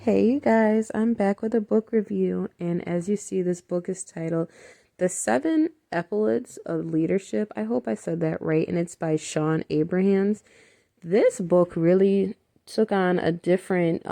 Hey you guys, I'm back with a book review, and as you see, this book is titled The Seven Epaulettes of Leadership. I hope I said that right, and it's by Shawn Abrams. This book really took on a different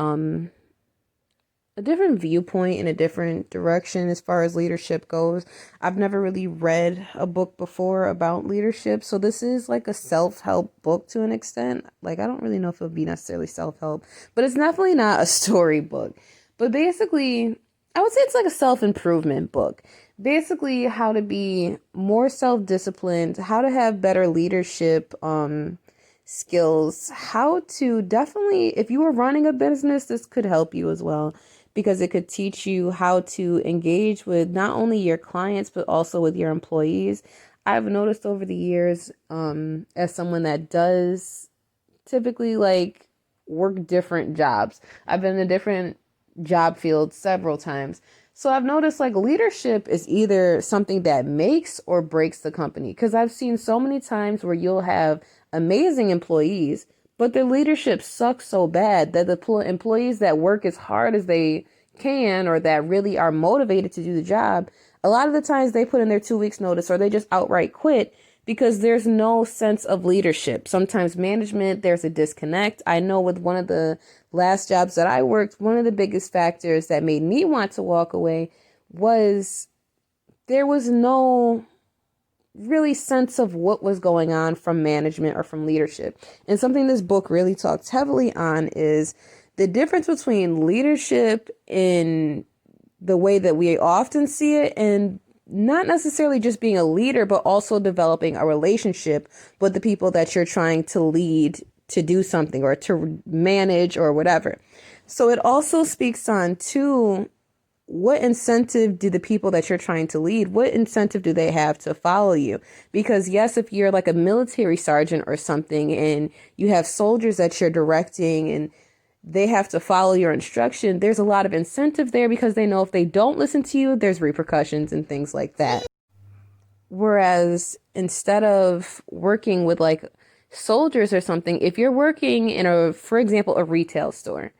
viewpoint in a different direction as far as leadership goes. I've never really read a book before about leadership, so this is like a self-help book to an extent. Like, I don't really know if it'll be necessarily self-help, but it's definitely not a story book. But basically, I would say it's like a self-improvement book. Basically, how to be more self-disciplined, how to have better leadership skills, how to definitely, if you are running a business, this could help you as well because it could teach you how to engage with not only your clients but also with your employees. I've noticed over the years, as someone that does typically like work different jobs, I've been in a different job field several times. So I've noticed like leadership is either something that makes or breaks the company. Because I've seen so many times where you'll have amazing employees, but their leadership sucks so bad that the employees that work as hard as they can or that really are motivated to do the job, a lot of the times they put in their 2 weeks notice or they just outright quit because there's no sense of leadership. Sometimes management, there's a disconnect. I know with one of the last jobs that I worked, one of the biggest factors that made me want to walk away was there was no really sense of what was going on from management or from leadership. And something this book really talks heavily on is the difference between leadership in the way that we often see it and not necessarily just being a leader, but also developing a relationship with the people that you're trying to lead to do something or to manage or whatever. So it also speaks on too, what incentive do the people that you're trying to lead, what incentive do they have to follow you? Because yes, if you're like a military sergeant or something and you have soldiers that you're directing and they have to follow your instruction, there's a lot of incentive there because they know if they don't listen to you, there's repercussions and things like that. Whereas instead of working with like soldiers or something, if you're working in for example, a retail store,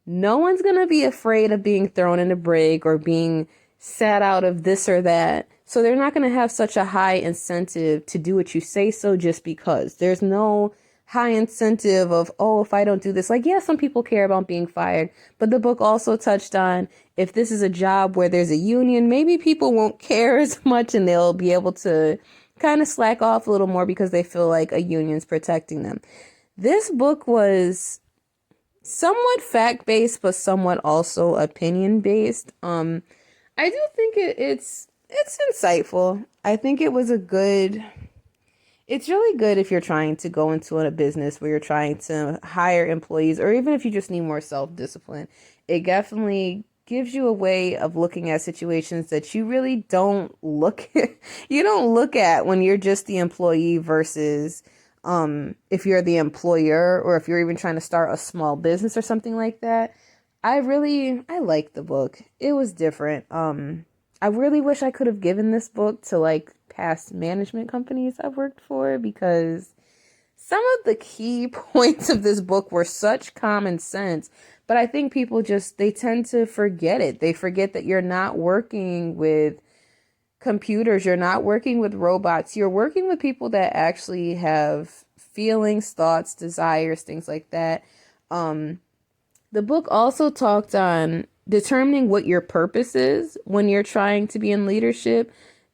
no one's going to be afraid of being thrown in a brig or being sat out of this or that. So they're not going to have such a high incentive to do what you say so just because. There's no high incentive of, oh, if I don't do this. Like, yeah, some people care about being fired. But the book also touched on if this is a job where there's a union, maybe people won't care as much and they'll be able to kind of slack off a little more because they feel like a union's protecting them. This book was somewhat fact-based, but somewhat also opinion-based. I do think it's insightful. I think it was a good. It's really good if you're trying to go into a business where you're trying to hire employees, or even if you just need more self-discipline. It definitely gives you a way of looking at situations that you really don't look you don't look at when you're just the employee versus if you're the employer or if you're even trying to start a small business or something like that. I liked the book. It was different. I really wish I could have given this book to like past management companies I've worked for because some of the key points of this book were such common sense, but I think people just they tend to forget it. They forget that you're not working with computers, you're not working with robots, you're working with people that actually have feelings, thoughts, desires, things like that. Um, the book also talked on determining what your purpose is when you're trying to be in leadership.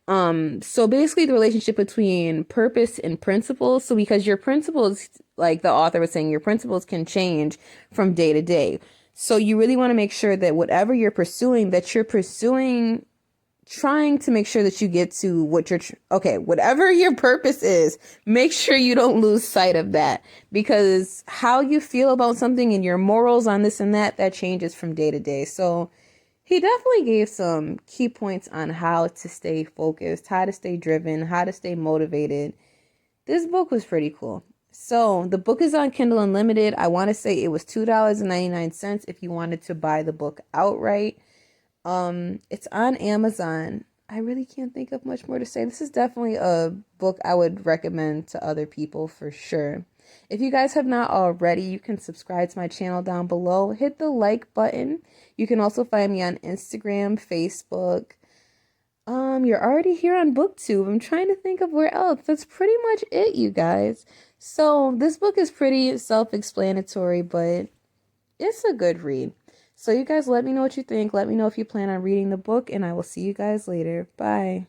So basically the relationship between purpose and principles. So because your principles, like the author was saying, your principles can change from day to day. So you really want to make sure that whatever you're pursuing, that you're pursuing trying to make sure that you get to what okay, whatever your purpose is, make sure you don't lose sight of that because how you feel about something and your morals on this and that changes from day to day. So he definitely gave some key points on how to stay focused, how to stay driven, how to stay motivated. This book was pretty cool. So the book is on Kindle Unlimited. I want to say it was $2.99 if you wanted to buy the book outright. It's on Amazon. I really can't think of much more to say. This is definitely a book I would recommend to other people for sure. If you guys have not already, you can subscribe to my channel down below. Hit the like button. You can also find me on Instagram, Facebook. You're already here on BookTube. I'm trying to think of where else. That's pretty much it, you guys. So this book is pretty self-explanatory, but it's a good read. So you guys let me know what you think. Let me know if you plan on reading the book, and I will see you guys later. Bye.